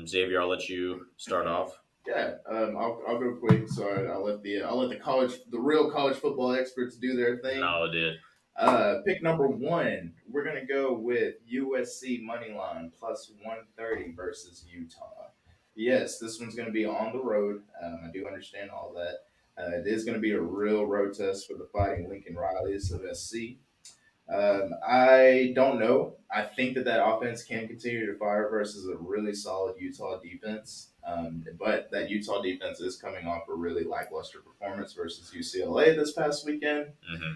Xavier, I'll let you start off. Yeah, I'll go quick. So I'll let the real college football experts do their thing. No, dude. Pick number one, we're gonna go with USC money line plus 130 versus Utah. Yes, this one's gonna be on the road. I do understand all that. It is gonna be a real road test for the Fighting Lincoln Rileys of SC. I don't know. I think that offense can continue to fire versus a really solid Utah defense. But that Utah defense is coming off a really lackluster performance versus UCLA this past weekend. Mm-hmm.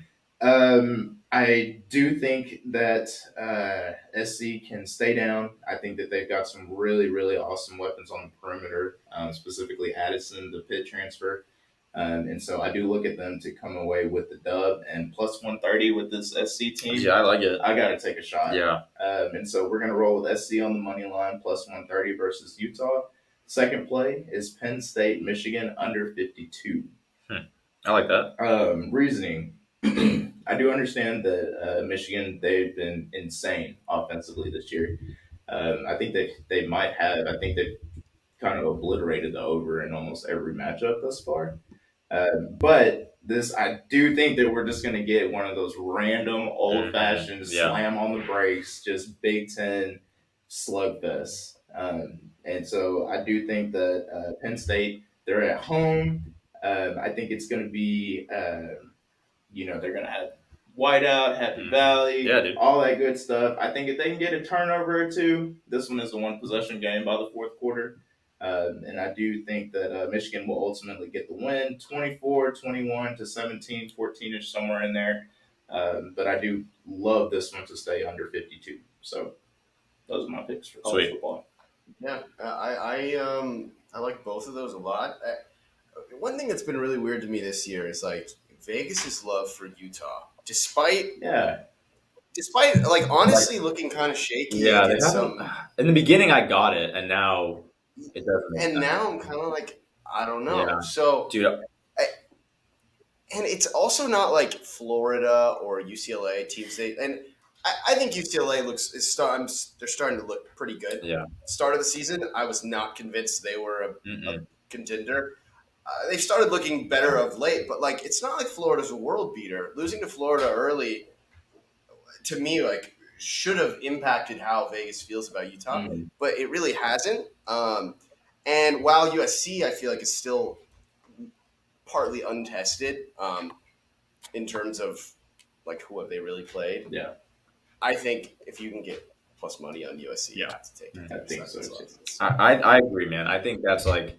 I do think that SC can stay down. I think that they've got some really, really awesome weapons on the perimeter, specifically Addison, the pit transfer. And so I do look at them to come away with the dub and plus 130 with this SC team. Yeah, I like it. I got to take a shot. Yeah. And so we're going to roll with SC on the money line plus 130 versus Utah. Second play is Penn State, Michigan under 52. I like that. Reasoning. I do understand that Michigan, they've been insane offensively this year. I think they might have. I think they've kind of obliterated the over in almost every matchup thus far. But this, I do think that we're just going to get one of those random old fashioned slam on the brakes, just Big Ten slugfest. And so I do think that Penn State, they're at home. I think it's going to be, they're going to have whiteout, Happy Valley, all that good stuff. I think if they can get a turnover or two, this one is a one possession game by the fourth quarter. And I do think that Michigan will ultimately get the win 24-21 to 17, 14-ish, somewhere in there. But I do love this one to stay under 52. So those are my picks for college football. Yeah, I like both of those a lot. One thing that's been really weird to me this year is like Vegas's love for Utah, despite like honestly looking kind of shaky. Yeah, in the beginning I got it, and now it doesn't. And now I'm kind of like, I don't know. Yeah. So, dude, and it's also not like Florida or UCLA teams. I think UCLA they're starting to look pretty good. Yeah. Start of the season, I was not convinced they were a contender. They've started looking better of late, but like it's not like Florida's a world beater. Losing to Florida early, to me, like should have impacted how Vegas feels about Utah, but it really hasn't. And while USC, I feel like is still partly untested in terms of like who have they really played. Yeah, I think if you can get plus money on USC, you have to take it. I think so. I agree, man. I think that's like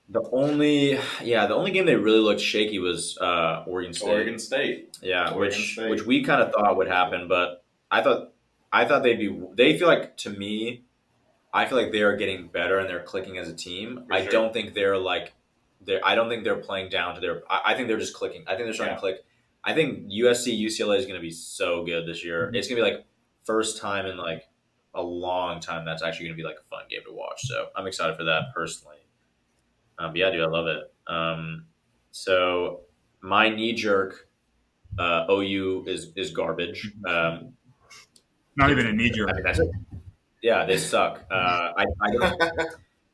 the only game they really looked shaky was Oregon State. Oregon State. Yeah, which we kind of thought would happen, but I thought they feel like, to me, I feel like they are getting better and they're clicking as a team. I don't think I don't think they're playing down to their. I think they're just clicking. I think they're starting to click. I think USC UCLA is going to be so good this year. It's going to be like first time in like a long time that's actually going to be like a fun game to watch. So I'm excited for that personally. But yeah, dude, I love it. So my knee jerk OU is garbage. Not even a knee jerk. Yeah, they suck. I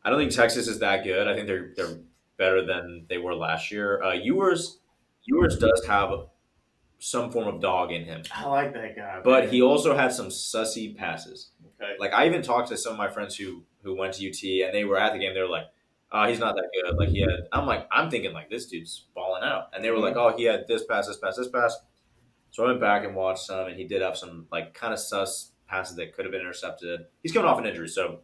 don't think Texas is that good. I think they're better than they were last year. Ewers does have some form of dog in him. I like that guy, but he also had some sussy passes. Okay. Like I even talked to some of my friends who went to UT and they were at the game. They were like, "Oh, he's not that good." Like I'm thinking like this dude's balling out, and they were like, "Oh, he had this pass, this pass, this pass." So I went back and watched some, and he did have some like kind of sus passes that could have been intercepted. He's coming off an injury, so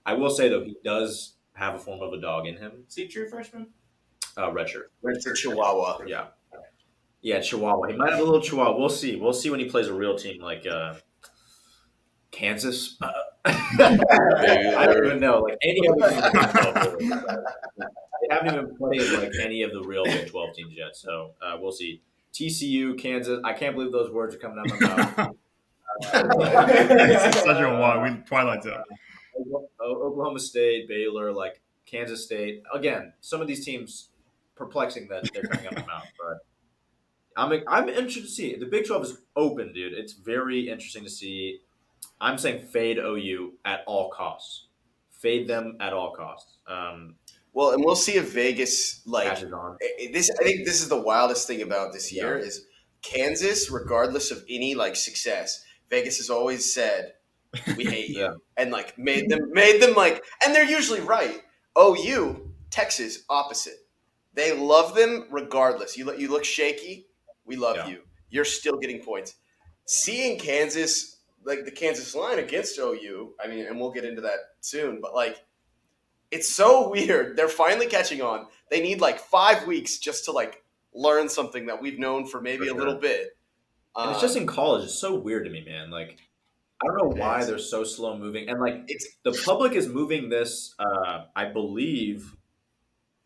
I will say though he does have a form of a dog in him. Is he a true freshman? Redshirt Chihuahua. Yeah, Chihuahua. He might have a little Chihuahua. We'll see when he plays a real team like Kansas. I don't even know. Like any of the they haven't even played like any of the real Big 12 teams yet. So we'll see. TCU, Kansas. I can't believe those words are coming out of my mouth. It's such a wild Twilight Zone. Oklahoma State, Baylor, like Kansas State. Again, some of these teams perplexing that they're coming out of my mouth, but I'm interested to see. The Big 12 is open, dude. It's very interesting to see. I'm saying fade OU at all costs. fade them at all costs. Well, and we'll see if Vegas Catches on. this. I think this is the wildest thing about this year Yeah. is Kansas, regardless of any success. Vegas has always said we hate you, Yeah. and made them like, and they're usually right. OU, Texas, opposite. They love them regardless. You look shaky, we love you. You're still getting points. Seeing Kansas, the Kansas line against OU, I mean, and we'll get into that soon, but it's so weird. They're finally catching on. They need 5 weeks just to learn something that we've known for maybe a little bit. And it's just in college. It's so weird to me, man. I don't know why they're so slow moving. And the public is moving this, I believe,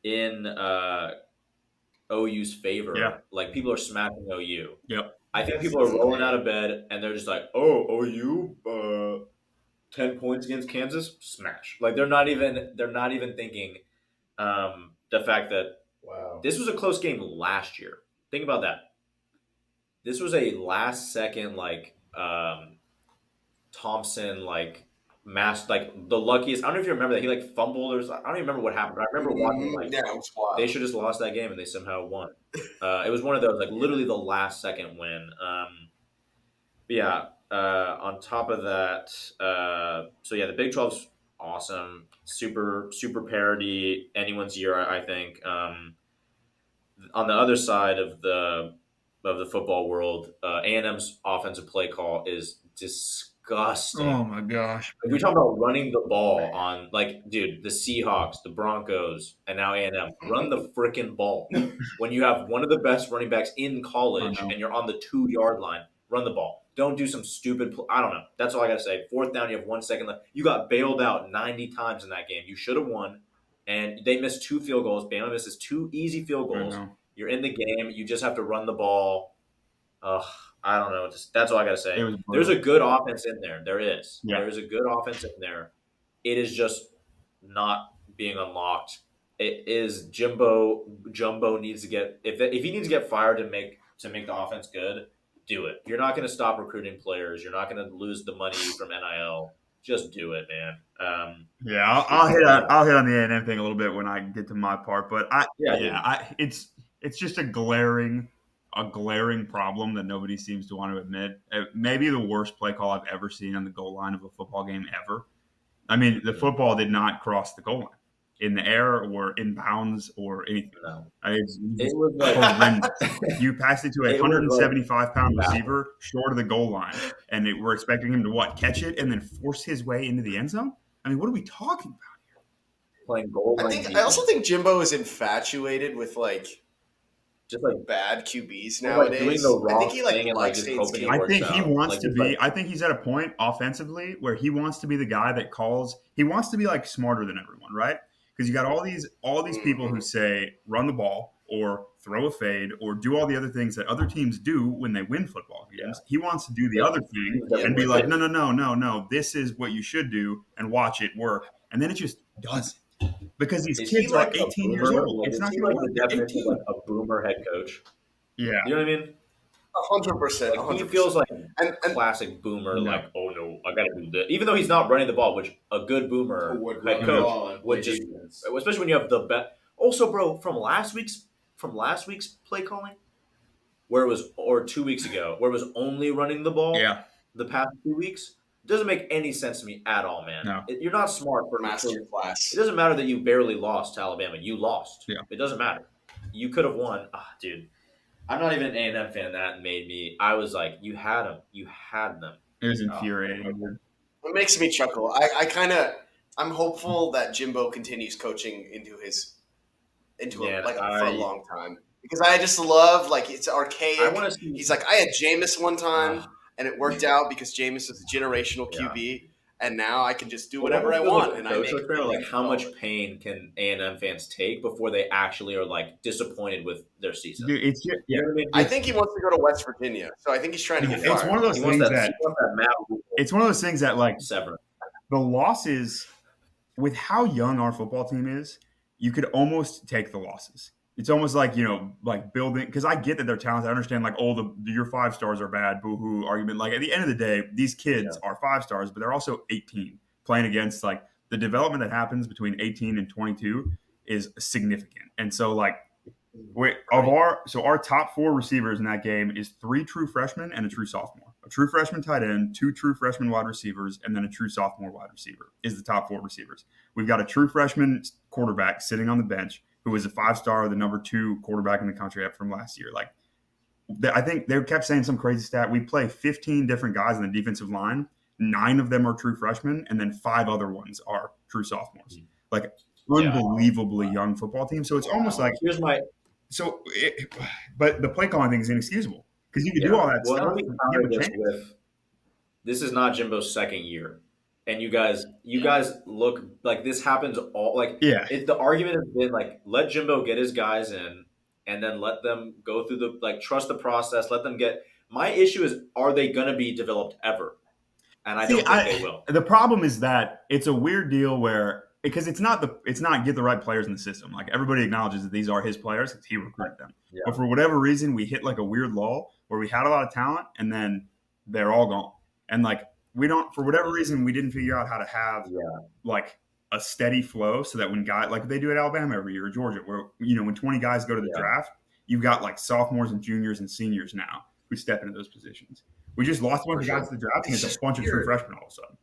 in OU's favor. Yeah. People are smacking OU. Yep. I think people are rolling out of bed and they're just like, oh, OU, 10 points against Kansas, smash. They're not even thinking the fact that this was a close game last year. Think about that. This was a last second Thompson the luckiest. I don't know if you remember that he fumbled or I don't even remember what happened. But I remember watching it was wild. They should have just lost that game and they somehow won. It was one of those literally the last second win. But yeah. On top of that, so yeah, the Big 12's awesome, super parody anyone's year. I think. On the other side of the football world, A&M's offensive play call is disgusting. Oh my gosh! We talk about running the ball on dude, the Seahawks, the Broncos, and now A&M run the freaking ball. When you have one of the best running backs in college and you're on the 2-yard line, run the ball. Don't do some stupid. I don't know. That's all I gotta say. 4th down, you have 1 second left. You got bailed out 90 times in that game. You should have won, and they missed 2 field goals. Bama misses 2 easy field goals. You're in the game. You just have to run the ball. I don't know. That's all I gotta say. There's a good offense in there. There is. Yeah. There is a good offense in there. It is just not being unlocked. It is Jumbo needs to get if he needs to get fired to make the offense good. Do it. You're not going to stop recruiting players. You're not going to lose the money from NIL. Just do it, man. Yeah, I'll hit on the A&M thing a little bit when I get to my part, but it's just a glaring problem that nobody seems to want to admit. Maybe the worst play call I've ever seen on the goal line of a football game ever. I mean, the football did not cross the goal line in the air or in bounds or anything. No. It was horrendous. You passed it to a 175-pound receiver short of the goal line, and we're expecting him to catch it and then force his way into the end zone? I mean, what are we talking about here? Playing goal line. I also think Jimbo is infatuated with just bad QBs nowadays. I think he likes hoping. I think he wants to be. I think he's at a point offensively where he wants to be the guy that calls. He wants to be smarter than everyone, right? Because you got all these people who say run the ball or throw a fade or do all the other things that other teams do when they win football games. He wants to do the other thing and be like, no, this is what you should do and watch it work. And then it just doesn't. Because these kids are 18 years old. It's not going to the definition of a boomer head coach. Yeah. You know what I mean? 100%. He feels like a classic boomer, oh no, I gotta do that. Even though he's not running the ball, which a good boomer head coach would just, especially when you have the best. Also, bro, from last week's play calling, where it was, or 2 weeks ago, where it was only running the ball. Yeah. The past 2 weeks doesn't make any sense to me at all, man. No. You're not smart for master class. It doesn't matter that you barely lost to Alabama. You lost. Yeah. It doesn't matter. You could have won. Dude. I'm not even an A&M fan. That made me. I was like, you had them. You had them. It was infuriating. It makes me chuckle. I'm hopeful that Jimbo continues coaching for a long time because I just love it's archaic. I want to see. He's I had Jameis one time and it worked out because Jameis is a generational QB. And now I can just do whatever I want, and I make how much pain can A&M fans take before they actually are disappointed with their season? Dude, I think he wants to go to West Virginia, so I think he's trying to get fired. It's one of those things it's one of those things that the losses with how young our football team is, you could almost take the losses. It's almost building, because I get that they're talented. I understand your 5 stars are bad, boo-hoo argument. At the end of the day, these kids are 5 stars, but they're also 18 playing against the development that happens between 18 and 22 is significant. And so like our top 4 receivers in that game is 3 true freshmen and a true sophomore. A true freshman tight end, 2 true freshman wide receivers, and then a true sophomore wide receiver is the top 4 receivers. We've got a true freshman quarterback sitting on the bench who was a 5-star, the number 2 quarterback in the country from last year. Like, I think they kept saying some crazy stat. We play 15 different guys on the defensive line. 9 of them are true freshmen, and then 5 other ones are true sophomores. Like, unbelievably young football team. So it's almost like but the play calling thing is inexcusable because you can do all that stuff. Let me counter this with, this is not Jimbo's second year, and you guys look like this happens all like. The argument has been like, let Jimbo get his guys in, and then let them go through the trust the process. Let them get. My issue is, are they going to be developed ever? And I don't think they will. The problem is that it's a weird deal where. Because it's not get the right players in the system. Like, everybody acknowledges that these are his players because he recruited them. Yeah. But for whatever reason, we hit like a weird lull where we had a lot of talent and then they're all gone. And like, we don't, for whatever reason, we didn't figure out how to have like a steady flow so that when guys, like they do at Alabama every year or Georgia, where, when 20 guys go to the draft, you've got like sophomores and juniors and seniors now who step into those positions. We just lost a bunch of guys to the draft and it's a bunch of true freshmen all of a sudden.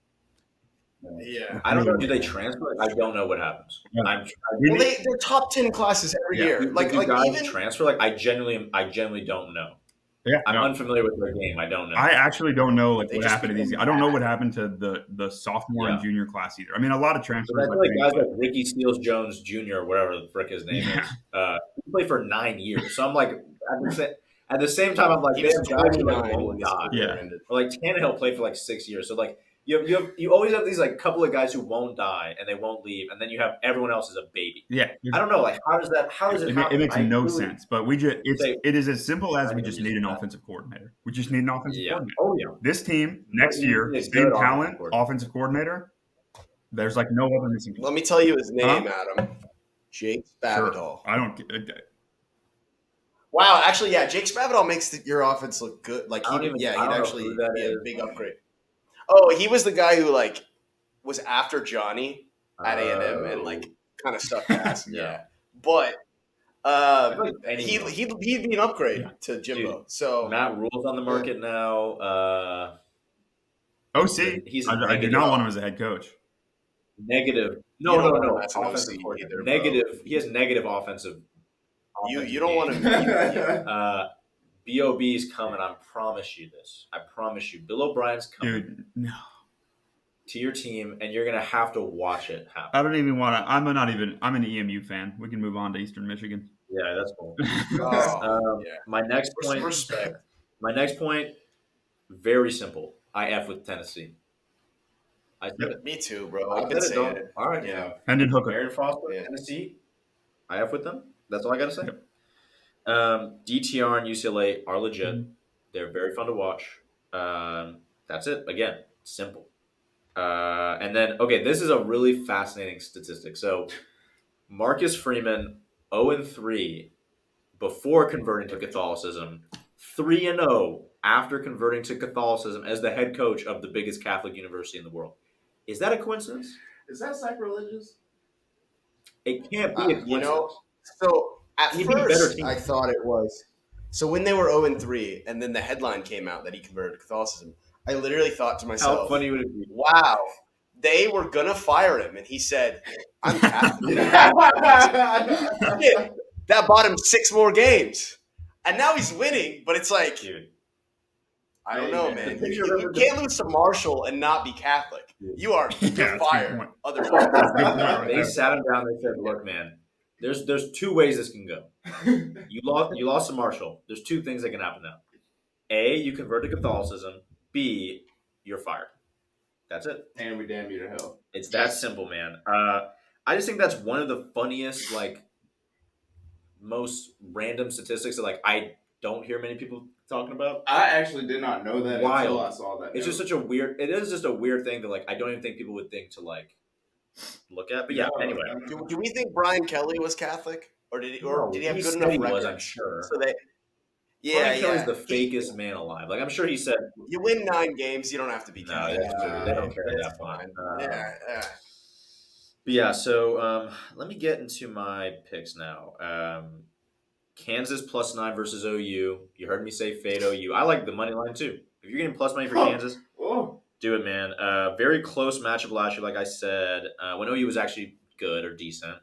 Yeah, I don't know. Do they transfer? I don't know what happens. Yeah. They're top 10 classes every year. Do guys even transfer? Like, I genuinely don't know. Yeah, I'm unfamiliar with their game. I don't know. I actually don't know what happened to these guys. I don't know what happened to the sophomore and junior class either. I mean, a lot of transfers. I feel like guys like Ricky Steele Jones Jr. or whatever the frick his name is. He played for 9 years. So I'm like, at the same time, I'm like, they have guys who won't die. Yeah. Or like Tannehill played for like 6 years. So like. You always have these like couple of guys who won't die and they won't leave, and then you have everyone else as a baby. Yeah, I don't know. Like, how does it happen? It makes no sense. But it is as simple as we just need an offensive coordinator. We just need an offensive coordinator. Oh yeah. This team next year, same talent, offensive coordinator. There's like no other missing. Let me tell you his name, Adam. Jake Spavital. Sure. I don't. Wow, actually, Jake Spavital makes your offense look good. Like he'd actually be a big upgrade. Oh, he was the guy who like was after Johnny at A&M and like kind of stuck ass. But he'd be an upgrade to Jimbo. Dude, so Matt Rule's on the market now. OC. I do not want him as a head coach. Negative. No. Offensive coordinator. Negative. He has negative offensive. You don't want him. B.O.B.'s coming. I promise you this. I promise you. Bill O'Brien's coming. Dude, no. To your team, and you're going to have to watch it happen. I don't even want to. I'm an EMU fan. We can move on to Eastern Michigan. Yeah, that's cool. Yeah. My next point. Respect. My next point, very simple. I F with Tennessee. I said it. Me too, bro. I've been saying it. All right. Yeah. Hendon Hooker. Marion Foster, Tennessee. I F with them. That's all I got to say. Yep. DTR and UCLA are legit. Mm-hmm. They're very fun to watch. That's it. Again, simple. And then, this is a really fascinating statistic. So, Marcus Freeman, 0-3 before converting to Catholicism, 3-0 after converting to Catholicism as the head coach of the biggest Catholic university in the world. Is that a coincidence? Is that sacrilegious? It can't be a coincidence. So at first, I thought it was. So when they were 0-3, and then the headline came out that he converted to Catholicism, I literally thought to myself, how funny would it be? Wow, they were going to fire him. And he said, I'm Catholic. That bought him 6 more games. And now he's winning, but it's like, dude, I don't know, man. You can't lose to Marshall and not be Catholic. You are fired. Otherwise, they sat him down. They said, "Look, man, there's 2 ways this can go. You lost to Marshall. There's 2 things that can happen now. A, you convert to Catholicism. B, you're fired. That's it. And we damn you to hell. It's that simple, man. I just think that's one of the funniest, most random statistics that I don't hear many people talking about. I actually did not know that until I saw that. It's just such a weird. It is just a weird thing that I don't even think people would think to look at. But anyway. Do we think Brian Kelly was Catholic, or did he have good enough record? Was, I'm sure. So they. Brian Kelly's the fakest man alive. I'm sure he said, "You win 9 games, you don't have to be Catholic." No, they don't care that fine. But yeah, so let me get into my picks now. Kansas +9 versus OU. You heard me say fade OU. I like the money line too. If you're getting plus money for Kansas, Oh, do it, man. Very close matchup last year, like I said, when OU was actually good or decent.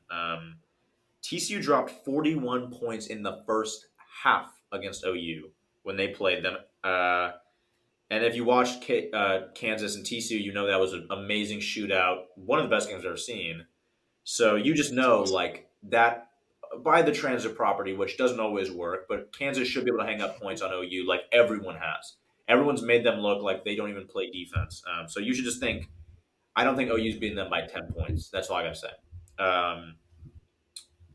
TCU dropped 41 points in the first half against OU when they played them. And if you watched Kansas and TCU, you know that was an amazing shootout, one of the best games I've ever seen. So you just It's know awesome. like that by the transit property, which doesn't always work, but Kansas should be able to hang up points on OU like everyone has. Everyone's made them look like they don't even play defense. So you should just think, I don't think OU's beating them by 10 points. That's all I got to say.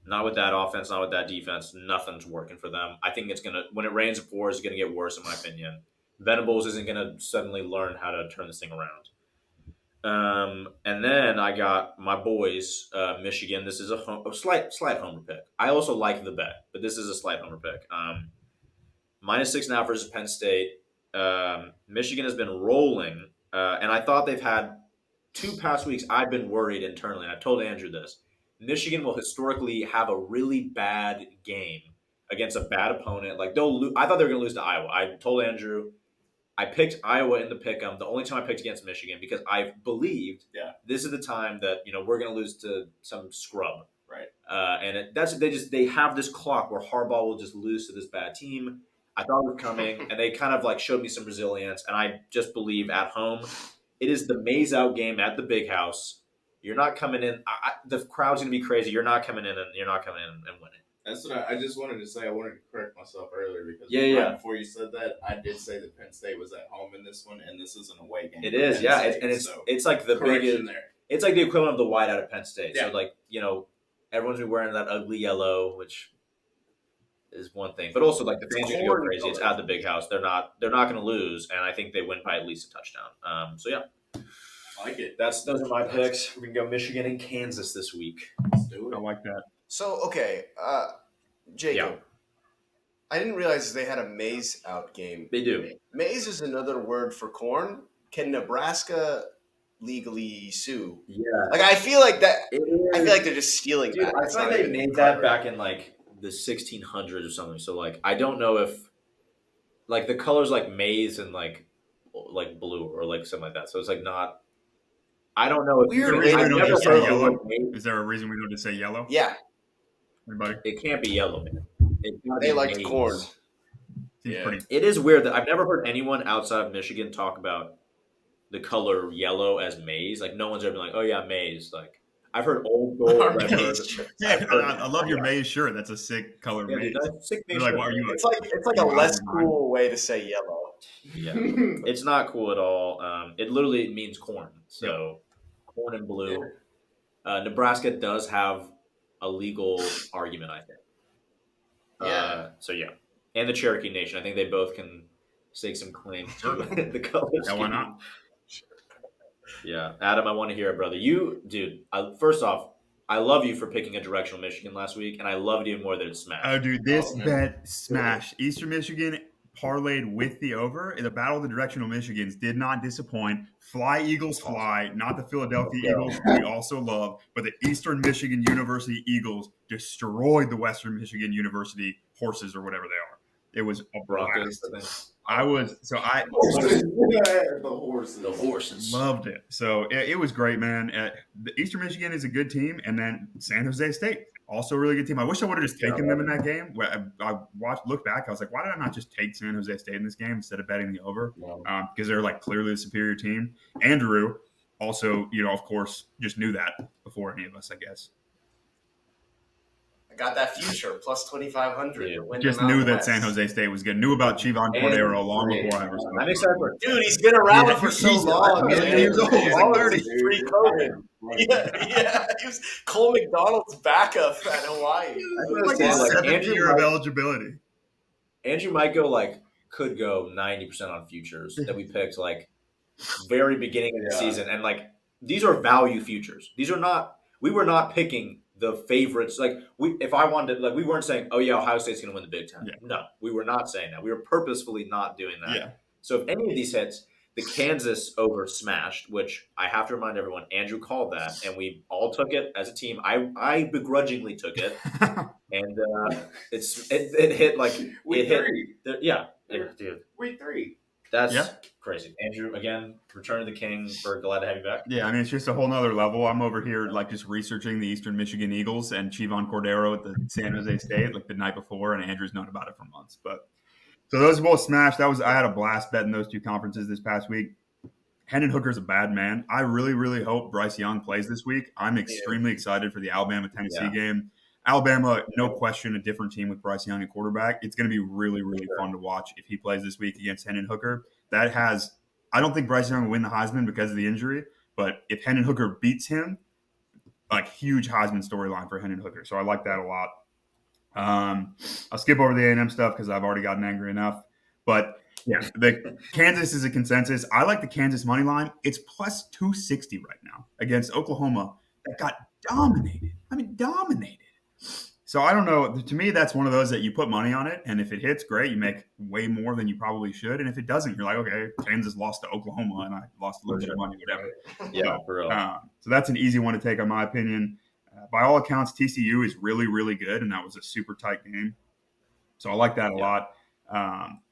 Not with that offense, not with that defense. Nothing's working for them. I think it's going to, when it rains, it pours, it's going to get worse, in my opinion. Venables isn't going to suddenly learn how to turn this thing around. And then I got my boys, Michigan. This is a slight homer pick. I also like the bet, but this is a slight homer pick. -6.5 versus Penn State. Michigan has been rolling, and I thought they've had 2 past weeks. I've been worried internally, and I told Andrew this. Michigan will historically have a really bad game against a bad opponent. Like I thought they were going to lose to Iowa. I told Andrew I picked Iowa in the pick'em. The only time I picked against Michigan because I believed this is the time that we're going to lose to some scrub. right. They have this clock where Harbaugh will just lose to this bad team. I thought it was coming, and they kind of like showed me some resilience. And I just believe at home, it is the maze out game at the big house. You're not coming in. The crowd's going to be crazy. You're not coming in, and you're not coming in and winning. That's what I just wanted to say. I wanted to correct myself earlier because before you said that, I did say that Penn State was at home in this one, and this is an away game. It is, yeah, it's like the biggest. There. It's like the equivalent of the white out of Penn State. Yeah. So like everyone's been wearing that ugly yellow, which is one thing, but also like the fans are going to go crazy. It's at the big house. They're not going to lose, and I think they win by at least a touchdown. So yeah, I like it. those are my picks. We can go Michigan and Kansas this week. Let's do it. I like that. So okay, Jacob. I didn't realize they had a maize out game. They do. Maize is another word for corn. Can Nebraska legally sue? Yeah. Like I feel like that. I feel like they're just stealing Dude, that. I It's feel not like they even made that back in like the 1600s or something. So like I don't know if like the colors like maize and like blue or like something like that. So it's like not. I don't know. Weird. Is there a reason we don't just say heard of yellow? maize. Is there a reason we don't just say yellow? Yeah, Anybody? It can't be yellow, man. they liked maize. corn. Seems pretty. It is weird that I've never heard anyone outside of Michigan talk about the color yellow as maize. Like no one's ever been like, "Oh yeah, maize." Like I've heard old gold. Yeah, I love your maize shirt. That's a sick color Yeah, maize. dude, that's sick You're like, shirt. what are you? It's like a less cool way to say yellow. Yeah, it's not cool at all. It literally means corn. So corn and blue. Nebraska does have a legal argument, I think. Yeah. So yeah, and the Cherokee Nation. I think they both can stake some claim to the color Yeah, scheme. why not? Yeah, Adam, I want to hear it, brother. You, dude. First off, I love you for picking a directional Michigan last week, and I loved you more that it's smashed. Oh, dude, this bet smashed. Eastern Michigan parlayed with the over. In the Battle of the Directional Michigans did not disappoint. Fly, Eagles, fly. Not the Philadelphia Eagles, we also love, but the Eastern Michigan University Eagles destroyed the Western Michigan University Horses or whatever they are. It was a Broncos. blast. The horses. The horses. Loved it. So it was great, man. The Eastern Michigan is a good team, and then San Jose State, also a really good team. I wish I would have just taken them in that game. I looked back, I was like, why did I not just take San Jose State in this game instead of betting the over? Because they're like clearly the superior team. Andrew also, of course, just knew that before any of us, I guess. I got that future plus 2,500. Yeah. Just knew that San Jose State was good. Knew about Chivon Cordero long before I ever saw I'm excited for it. Dude, he's been around for so long. He's Man. years old. He's like 30. Pre-COVID. Yeah. He was Cole McDonald's backup at Hawaii. Like Yeah, his like seventh Andrew year of might- eligibility. Andrew might could go 90% on futures that we picked very beginning of the season, and these are value futures. These are not. We were not picking the favorites. If I wanted, we weren't saying, "Oh yeah, Ohio State's going to win the Big Ten." Yeah. No, we were not saying that. We were purposefully not doing that. Yeah. So if any of these hits, the Kansas over smashed, which I have to remind everyone, Andrew called that, and we all took it as a team. I begrudgingly took it, and it hit like Week it hit. three. Dude, Week 3. that's Yeah. crazy. Andrew, again, return of the king. We're glad to have you back. Yeah, I mean, it's just a whole nother level. I'm over here, like, just researching the Eastern Michigan Eagles and Chivon Cordero at the San Jose State, like, the night before, and Andrew's known about it for months. But so those both smashed. I had a blast betting those two conferences this past week. Hendon Hooker's a bad man. I really, really hope Bryce Young plays this week. I'm extremely excited for the Alabama-Tennessee game. Alabama, no question, a different team with Bryce Young at quarterback. It's going to be really, really fun to watch if he plays this week against Hendon Hooker. I don't think Bryce Young will win the Heisman because of the injury, but if Hendon Hooker beats him, like, huge Heisman storyline for Hendon Hooker. So I like that a lot. I'll skip over the A&M stuff because I've already gotten angry enough. But yeah, the Kansas is a consensus. I like the Kansas money line. It's plus 260 right now against Oklahoma that got dominated. I mean, dominated. So I don't know. To me, that's one of those that you put money on it, and if it hits, great. You make way more than you probably should. And if it doesn't, you're like, okay, Kansas lost to Oklahoma, and I lost a little bit of money, whatever. Yeah, for real. So that's an easy one to take, in my opinion. By all accounts, TCU is really, really good, and that was a super tight game. So I like that a lot.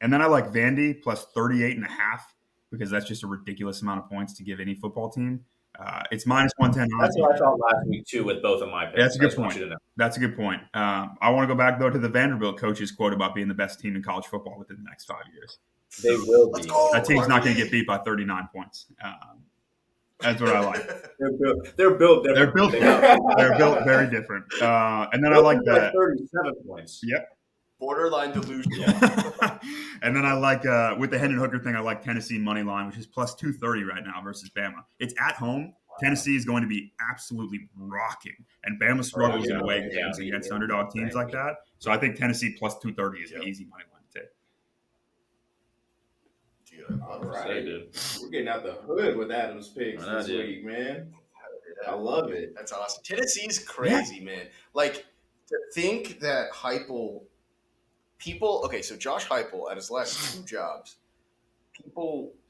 And then I like Vandy plus 38.5 because that's just a ridiculous amount of points to give any football team. It's minus 110. That's what I felt last week too with both of my picks. Yeah, that's a good point. That's a good point. I want to go back though to the Vanderbilt coach's quote about being the best team in college football within the next 5 years. They will be. That team's not going to get beat by 39 points. That's what I like. They're built different. They're built very different. And then I like that. 37 points. Yep. Borderline delusion. And then I like with the Hendon Hooker thing, I like Tennessee money line, which is plus 230 right now versus Bama. It's at home. Tennessee is going to be absolutely rocking, and Bama struggles in away games against underdog teams like that. So I think Tennessee plus 230 is an easy money line to take. All right, we're getting out the hood with Adam's picks this week, man. I love it. That's awesome. Tennessee's crazy, man. Like, to think that people. Okay, so Josh Heupel at his last 2 jobs,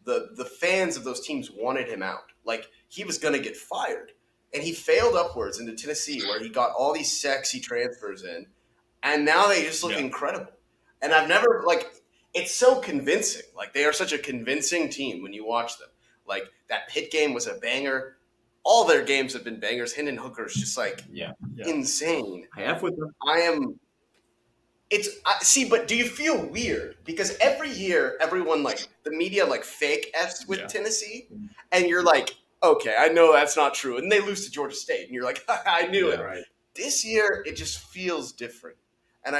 the fans of those teams wanted him out. Like, he was going to get fired, and he failed upwards into Tennessee, where he got all these sexy transfers in, and now they just look incredible. And I've never it's so convincing. Like, they are such a convincing team when you watch them. Like, that Pitt game was a banger. All their games have been bangers. Hendon Hooker is just insane. I have with them. But do you feel weird? Because every year, everyone, the media, fake F's with Tennessee. And you're like, okay, I know that's not true. And they lose to Georgia State. And you're like, I knew it. Right. This year, it just feels different. And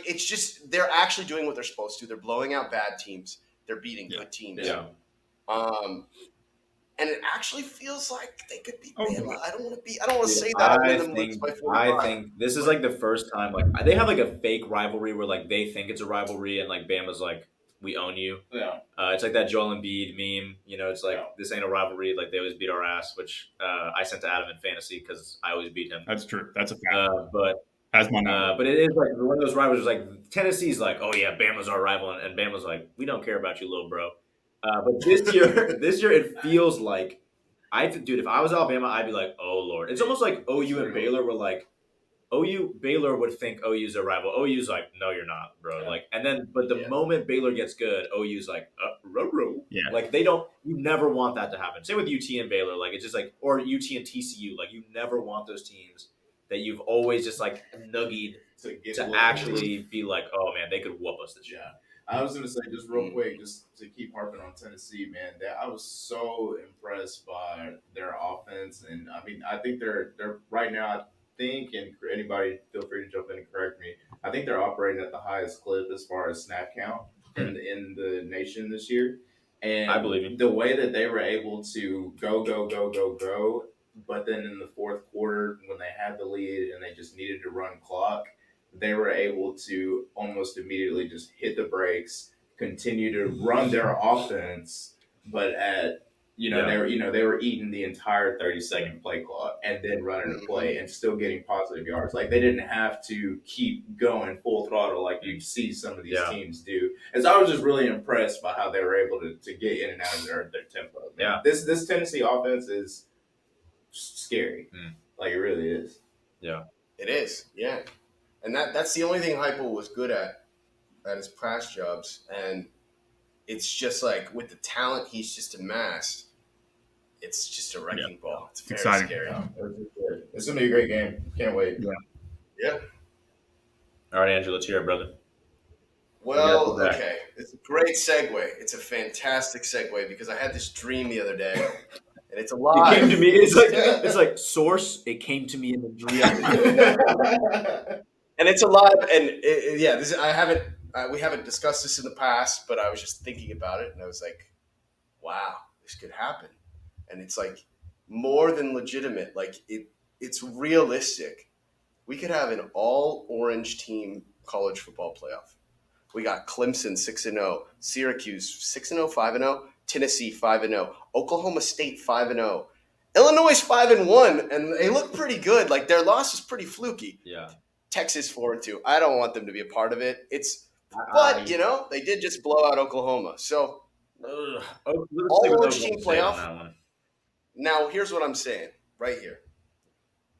it's just, they're actually doing what they're supposed to. They're blowing out bad teams. They're beating good teams. Yeah. And it actually feels like they could beat Bama. I don't want to say that. I think this is the first time they have a fake rivalry where they think it's a rivalry and Bama's we own you. Yeah. It's like that Joel Embiid meme. It's this ain't a rivalry. They always beat our ass, which I sent to Adam in fantasy because I always beat him. That's true. That's a fact. But it is one of those rivalries. Tennessee's oh yeah, Bama's our rival, and Bama's we don't care about you, little bro. But this year it feels like if I was Alabama, I'd be oh Lord. It's almost like OU and Baylor were Baylor would think OU's a rival. OU's no, you're not, bro. Yeah. But the moment Baylor gets good, OU's row. Yeah. You never want that to happen. Same with UT and Baylor. It's just or UT and TCU. You never want those teams that you've always just nuggied to actually be oh man, they could whoop us this year. Yeah. I was going to say, just real quick, just to keep harping on Tennessee, man, that I was so impressed by their offense. And, I mean, I think they're right now, I think, and anybody feel free to jump in and correct me, I think they're operating at the highest clip as far as snap count in the nation this year. And I believe you. The way that they were able to go, but then in the fourth quarter, when they had the lead and they just needed to run clock, they were able to almost immediately just hit the brakes, continue to run their offense, but at they were eating the entire 30-second play clock and then running a play and still getting positive yards. Like they didn't have to keep going full throttle like you see some of these teams do. And so I was just really impressed by how they were able to get in and out of their tempo. Yeah. This Tennessee offense is scary. Like it really is. Yeah. It is. Yeah. And that's the only thing Heupel was good at his past jobs. And it's just like with the talent he's just amassed, it's just a wrecking ball. It's very exciting. scary. Yeah, it's going to be a great game. Can't wait. Yeah. All right, Andrew, let's hear it, brother. Well, okay. It's a great segue. It's a fantastic segue because I had this dream the other day, and it's alive. It came to me. It's like source. It came to me in the dream. And it's alive. And we haven't discussed this in the past, but I was just thinking about it, and I was like, wow, this could happen. And it's like more than legitimate. Like it's realistic. We could have an all-orange team college football playoff. We got Clemson 6-0, Syracuse 6-0, 5-0, Tennessee 5-0, Oklahoma State 5-0, Illinois 5-1, and they look pretty good. Like their loss is pretty fluky. Yeah. Texas 4-2. I don't want them to be a part of it. But they did just blow out Oklahoma. So all-orange team playoff. Now here's what I'm saying right here.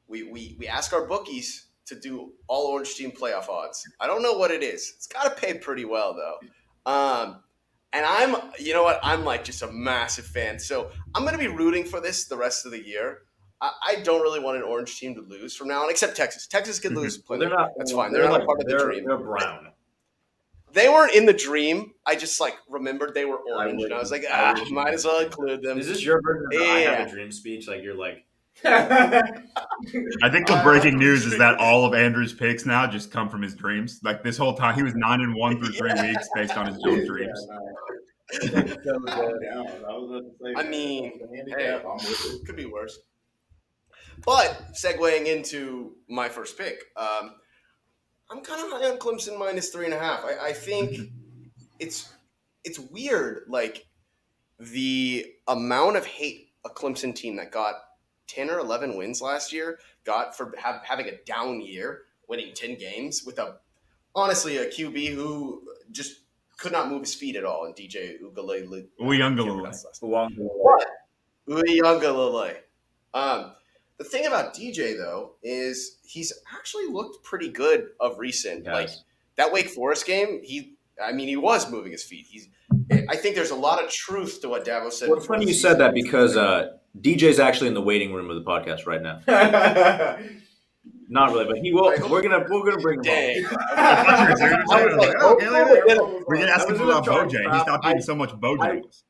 We ask our bookies to do all orange team playoff odds. I don't know what it is. It's got to pay pretty well though. And I'm like just a massive fan. So I'm going to be rooting for this the rest of the year. I don't really want an orange team to lose from now on, except Texas. Texas could lose. Well, they're not. That's fine. They're not a part of the dream. They're brown. They weren't in the dream. I just remembered they were orange, and I was like, might as well include them. Is this your version of I have a dream speech? Like you're like. I think the breaking news is that all of Andrew's picks now just come from his dreams. Like this whole time, he was 9-1 through 3 weeks based on his own dreams. I mean, hey, could be worse. But segueing into my first pick, I'm kind of high on Clemson -3.5. I think it's weird, like the amount of hate a Clemson team that got 10 or 11 wins last year got for having a down year, winning 10 games with honestly a QB who just could not move his feet at all, and DJ Uiagalelei. The thing about DJ though is he's actually looked pretty good of recent. Yes. Like that Wake Forest game, he was moving his feet. I think there's a lot of truth to what Davo said. Well, it's funny you said that because DJ's actually in the waiting room of the podcast right now. Not really, but he will. We're gonna bring him on. We're gonna ask him about Bojang. He stopped eating so much Bojangles.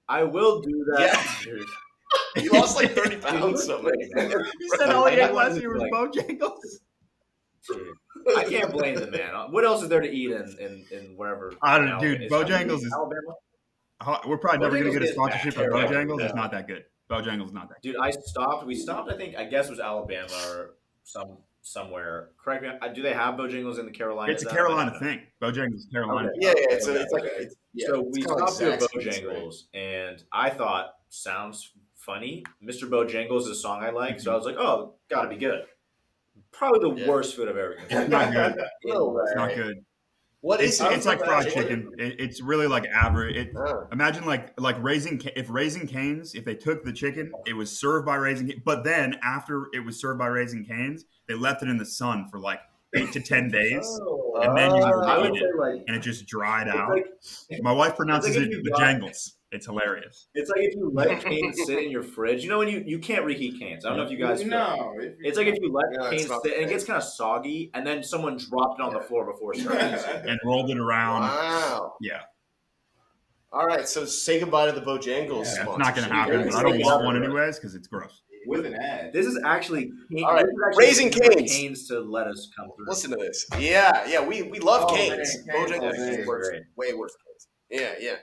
I will do that. Yeah. He lost like 30 pounds. He said all he ate last year was Bojangles. Dude, I can't blame the man. What else is there to eat in wherever? I don't know, dude. Bojangles is Alabama. We're probably never gonna get a sponsorship of Bojangles. Yeah. It's not that good. Bojangles not that good. Dude, we stopped. I guess it was Alabama or somewhere. Correct me. Do they have Bojangles in the Carolinas? It's a Carolina thing. Bojangles is Carolina. Okay. Yeah. So we stopped at Bojangles, and I thought sounds funny. Mr. Bojangles is a song I like, so I was like, oh, gotta be good. Probably the worst food I've ever eaten. It's not good. It's not good. What is it's like fried chicken. It's really like average. Imagine like Raising Cane's, if they took the chicken, it was served by Raising Cane's, but then after it was served by Raising Cane's, they left it in the sun for like 8 to 10 days, and then you would eat it, and it just dried out. My wife pronounces it Bojangles. It's hilarious. It's like if you let canes sit in your fridge. You know when you can't reheat canes. I don't know if you guys know. It's like if you let canes sit and it gets kind of soggy, and then someone dropped it on the floor before starting and rolled it around. Wow. Yeah. All right, so say goodbye to the Bojangles. Yeah, it's not going to happen, but I don't want one anyways because it's gross. With an ad. This is actually all right. Raising Canes to let us come through. Listen to this. Yeah, we love canes. Bojangles is way worse than canes. Yeah.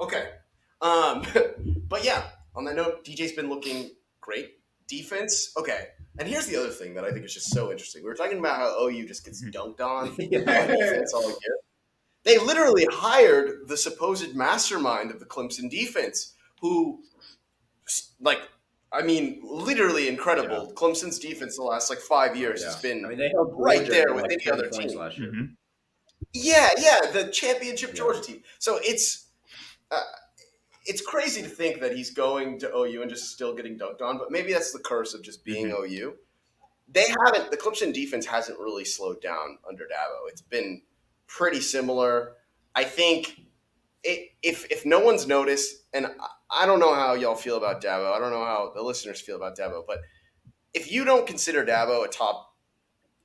Okay. But yeah, on that note, DJ's been looking great. Defense, okay. And here's the other thing that I think is just so interesting. We were talking about how OU just gets dunked on. Defense all year. They literally hired the supposed mastermind of the Clemson defense, who like, I mean, literally incredible. Yeah. Clemson's defense the last 5 years has Yeah. been I mean, they held right Georgia there to with like any 10 other points team. last year. Mm-hmm. Yeah, the championship Yeah. Georgia team. So it's crazy to think that he's going to OU and just still getting dunked on, but maybe that's the curse of just being OU. The Clemson defense hasn't really slowed down under Dabo. It's been pretty similar. I think if no one's noticed, and I don't know how y'all feel about Dabo, I don't know how the listeners feel about Dabo, but if you don't consider Dabo a top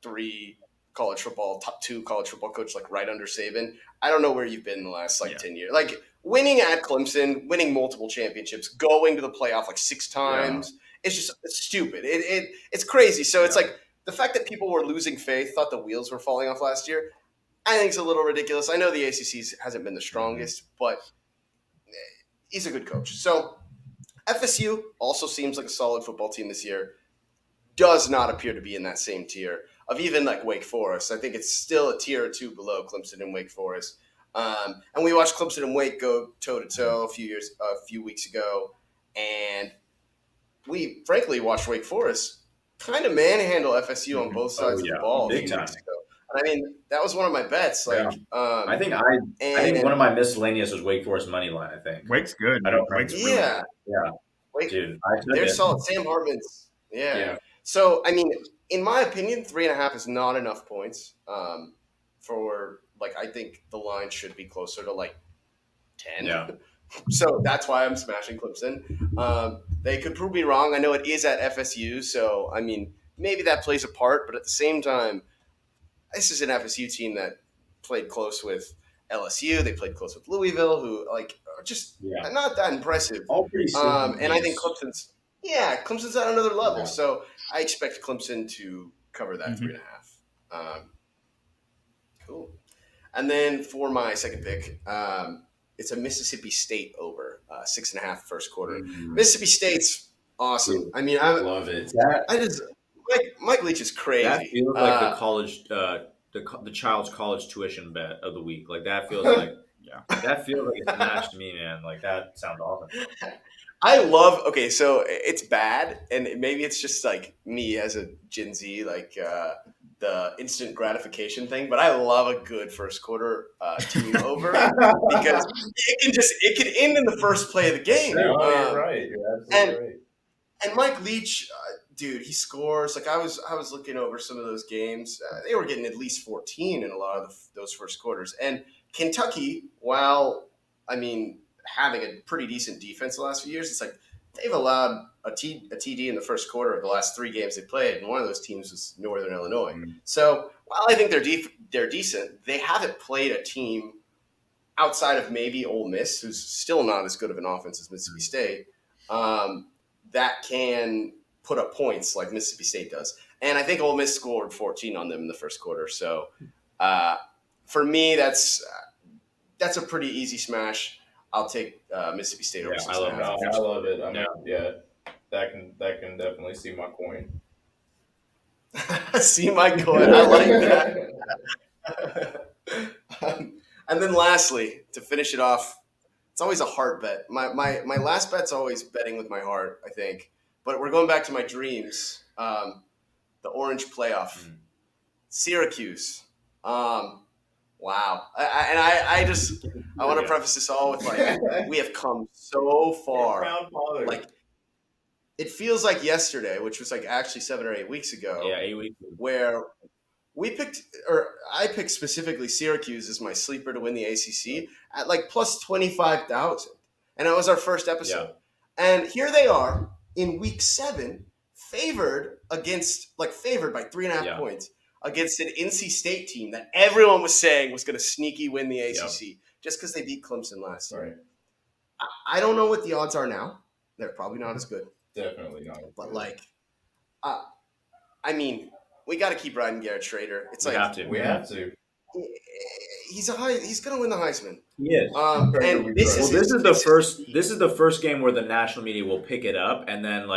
3 college football, top 2 college football coach, like right under Saban, I don't know where you've been in the last 10 years. Like winning at Clemson, winning multiple championships, going to the playoff 6 times. It's stupid. It's crazy. So it's like the fact that people were losing faith, thought the wheels were falling off last year, I think it's a little ridiculous. I know the ACC hasn't been the strongest, but he's a good coach. So FSU also seems like a solid football team this year. Does not appear to be in that same tier of even Wake Forest. I think it's still a tier or 2 below Clemson and Wake Forest. And we watched Clemson and Wake go toe to toe a few weeks ago, and we frankly watched Wake Forest kind of manhandle FSU on both sides of the ball a few weeks ago. And I mean, that was one of my bets. I think one of my miscellaneous was Wake Forest money line. I think Wake's good. I don't. Wake's really good. Wake, dude, they're solid. Sam Hartman's. Yeah. So I mean, in my opinion, 3.5 is not enough points. For I think the line should be closer to 10. Yeah. So that's why I'm smashing Clemson. They could prove me wrong. I know it is at FSU, so I mean maybe that plays a part. But at the same time, this is an FSU team that played close with LSU. They played close with Louisville, who are just not that impressive. All pretty and I think Clemson's at another level. Yeah. So I expect Clemson to cover that 3.5. Cool. And then for my second pick, it's a Mississippi State over 6.5 first quarter. Mississippi State's awesome. I mean, I love it. Mike Leach is crazy. That feels like the college, the child's college tuition bet of the week. That feels like that feels like it's matched to me, man. That sounds awesome. I love. Okay, so it's bad, and maybe it's just me as a Gen Z, the instant gratification thing. But I love a good first quarter team over because it can end in the first play of the game. You're right. You're absolutely right. And Mike Leach, dude, he scores. I was looking over some of those games. They were getting at least 14 in a lot of those first quarters. And Kentucky, while having a pretty decent defense the last few years, it's they've allowed a TD in the first quarter of the last 3 games they played, and one of those teams was Northern Illinois. So while I think they're decent, they haven't played a team outside of maybe Ole Miss, who's still not as good of an offense as Mississippi State, that can put up points like Mississippi State does. And I think Ole Miss scored 14 on them in the first quarter. So for me, that's a pretty easy smash. I'll take Mississippi State over 6.5. I love it. That can definitely see my coin. See my coin. I like that. And then lastly, to finish it off, it's always a heart bet. My last bet's always betting with my heart, I think. But we're going back to my dreams. The Orange Playoff. Syracuse. Wow. I want to preface this all with we have come so far. It feels like yesterday, which was actually 7 or 8 weeks ago. Yeah, 8 weeks. Where I picked specifically Syracuse as my sleeper to win the ACC at plus 25,000. And that was our first episode. Yeah. And here they are in week 7, favored by 3.5 points against an NC State team that everyone was saying was going to sneaky win the ACC just because they beat Clemson last year. Right. I don't know what the odds are now. They're probably not as good. Definitely not. But we got to keep riding Garrett Schrader. We have to. He's going to win the Heisman. He is. And this is the first game where the national media will pick it up, and then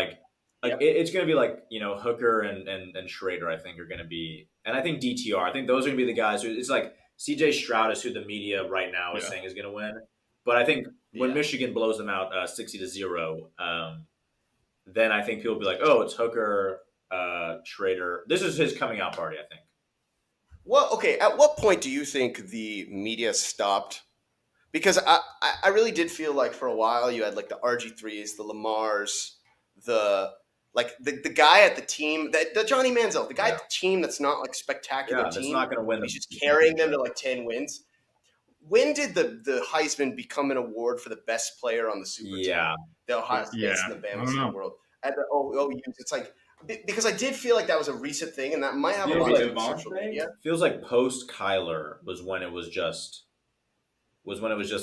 it's going to be Hooker and Schrader. I think are going to be, and I think DTR. I think those are going to be the guys who it's CJ Stroud is who the media right now is saying is going to win. But I think when Michigan blows them out 60-0, then I think people will be like, oh, it's Hooker, Schrader. This is his coming out party, I think. Well, okay. At what point do you think the media stopped? Because I really did feel like for a while you had like the RG3s, the Lamars, the the guy at the team, the Johnny Manziel, the guy at the team that's not like spectacular Yeah, that's team. not going to win. He's just carrying them to like 10 wins. When did the Heisman become an award for the best player on the super team? The Ohio States and the Bama's of the world. At the OUs, it's like because I did feel like that was a recent thing, and that might have a lot to do with social media. Feels like post Kyler was when it was just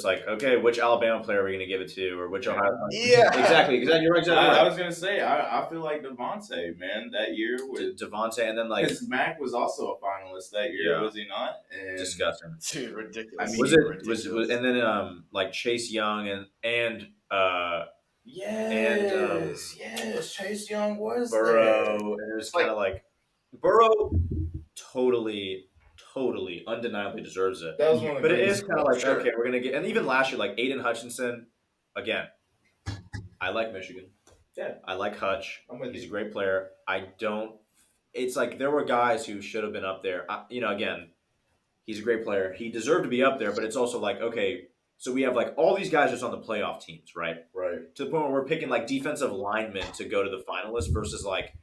like, okay, which Alabama player are we going to give it to, or which Ohio? Yeah, exactly. You're right. I was going to say, I feel like Devontae, man, that year with Devontae, and then like because Mac was also a finalist that year, was he not? And disgusting, dude, ridiculous. I mean, was and then like Chase Young and yes, Chase Young was Burrow, there. and it was kind of like Burrow, totally, undeniably deserves it. That was one of the but it is kind of like sure. Okay, we're gonna get, and even last year, like Aiden Hutchinson, again, I like Michigan. Yeah, I like Hutch. He's you. a great player. I don't. It's like there were guys who should have been up there. Again, he's a great player. He deserved to be up there, but it's also like, okay, so we have like all these guys just on the playoff teams, right? Right. To the point where we're picking like defensive linemen to go to the finalists versus like,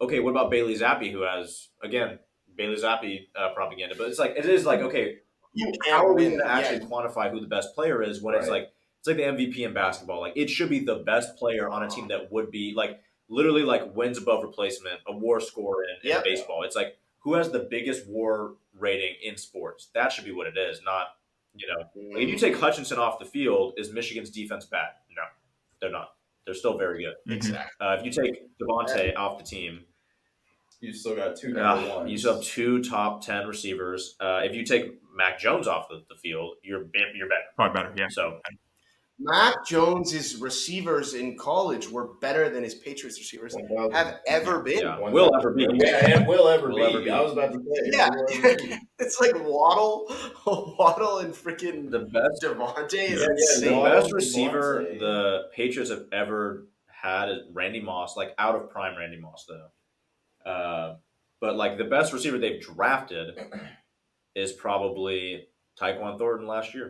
okay, what about Bailey Zappi, who has, again, Bailey Zappi propaganda? But it is like, okay, how are we going to actually quantify who the best player is when it's like the MVP in basketball? Like, it should be the best player on a team that would be like literally like wins above replacement, a WAR score in baseball. It's like, who has the biggest WAR rating in sports? That should be what it is, not, like if you take Hutchinson off the field, is Michigan's defense bad? No, they're not. They're still very good. Exactly. If you take Devontae off the team, you still got two number ones. You still have two top 10 receivers. If you take Mac Jones off the field, you're better. Probably better, yeah. So Mac Jones's receivers in college were better than his Patriots receivers have ever been. Yeah. Will ever be. Yeah, and will ever be. I was about to say. Yeah. It's like Waddle and freaking the best Devontae is insane. The best receiver Devontae. The Patriots have ever had is Randy Moss, like out of prime Randy Moss, though. But like the best receiver they've drafted is probably Tyquan Thornton last year.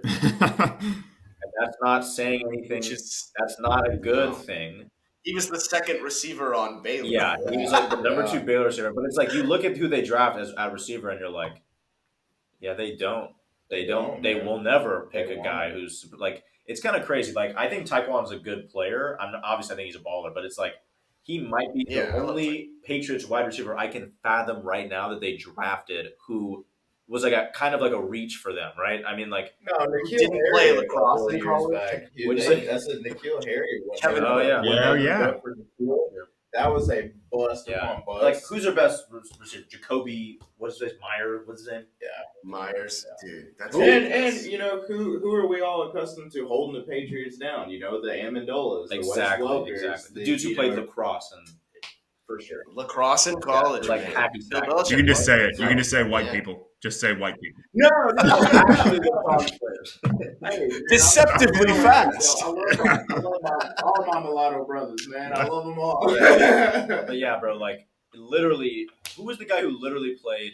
And that's not saying anything. That's not a good thing. He was the second receiver on Baylor. Yeah, he was like the number 2 Baylor receiver. But it's like you look at who they draft as a receiver, and you're like, yeah, they don't. They will never pick a guy who's like. It's kind of crazy. Like, I think Tyquan's a good player. Obviously I think he's a baller, but it's like he might be the only Patriots wide receiver I can fathom right now that they drafted who was like a kind of like a reach for them, right? I mean, like didn't play lacrosse in college. That's a N'Keal Harry one. Kevin, yeah. That was a bust. Yeah. Bust. Like, who's their best receiver? Jacoby, what's his name? Meyer, what's his name? Yeah, Myers, dude. That's and who are we all accustomed to holding the Patriots down? The Amendolas, exactly. The dudes who played lacrosse and for sure lacrosse in college, like happy sack. You can just say it. You can just say white people. Just say white people. No, actually lacrosse players. Deceptively fast. I love all my mulatto brothers, man. I love them all. But yeah, bro, like literally, who was the guy who literally played?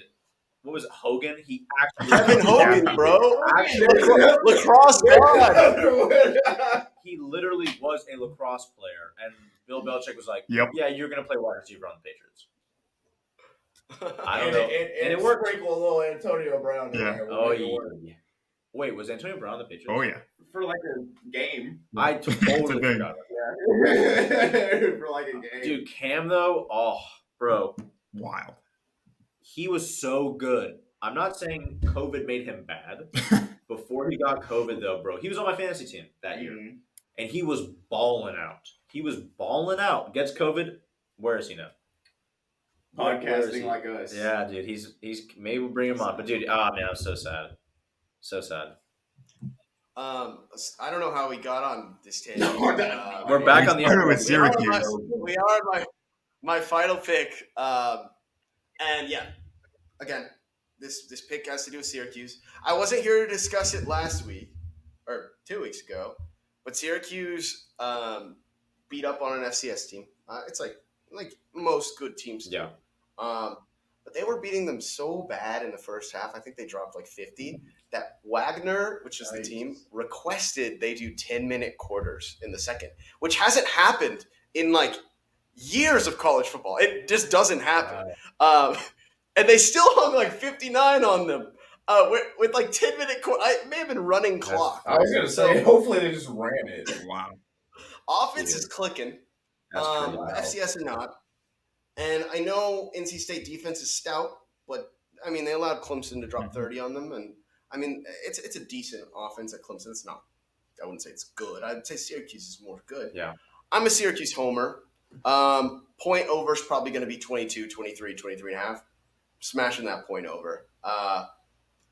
What was it, Hogan? He actually Kevin Hogan, bro. Lacrosse god. He literally was a lacrosse player, and Bill Belichick was like, "Yep, yeah, you're gonna play wide receiver on the Patriots." I don't know. And it worked. Sprinkle a little Antonio Brown in there. Oh, yeah. Wait, was Antonio Brown the Patriots? Oh, yeah. For like a game. I totally forgot. For like a game. Dude, Cam, though, bro. Wild. He was so good. I'm not saying COVID made him bad. Before he got COVID, though, bro, he was on my fantasy team that year. And he was balling out. Gets COVID. Where is he now? Podcasting like us. Yeah, dude. He's maybe we'll bring him on. But dude, man, I'm so sad. So sad. I don't know how we got on this tangent. We're back on the other with Syracuse. We are my final pick. And yeah, again, this pick has to do with Syracuse. I wasn't here to discuss it last week or 2 weeks ago, but Syracuse beat up on an FCS team. It's like most good teams do. Yeah. But they were beating them so bad in the first half. I think they dropped like 50. That Wagner, which is the team, requested they do 10-minute quarters in the second, which hasn't happened in like years of college football. It just doesn't happen. And they still hung like 59 on them with like 10-minute. It may have been running clock. I was gonna say, hopefully they just ran it. Wow. Offense is clicking. That's pretty The FCS are not. And I know NC State defense is stout, but I mean they allowed Clemson to drop 30 on them, and I mean it's a decent offense at Clemson. It's not. I wouldn't say it's good. I'd say Syracuse is more good. Yeah. I'm a Syracuse homer. Point over is probably going to be 22, 23, 23 and a half. Smashing that point over. I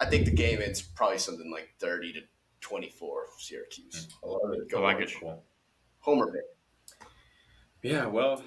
think the game ends probably something like 30 to 24 Syracuse. I love it. I like it. Cool. Homer pick. Yeah, well,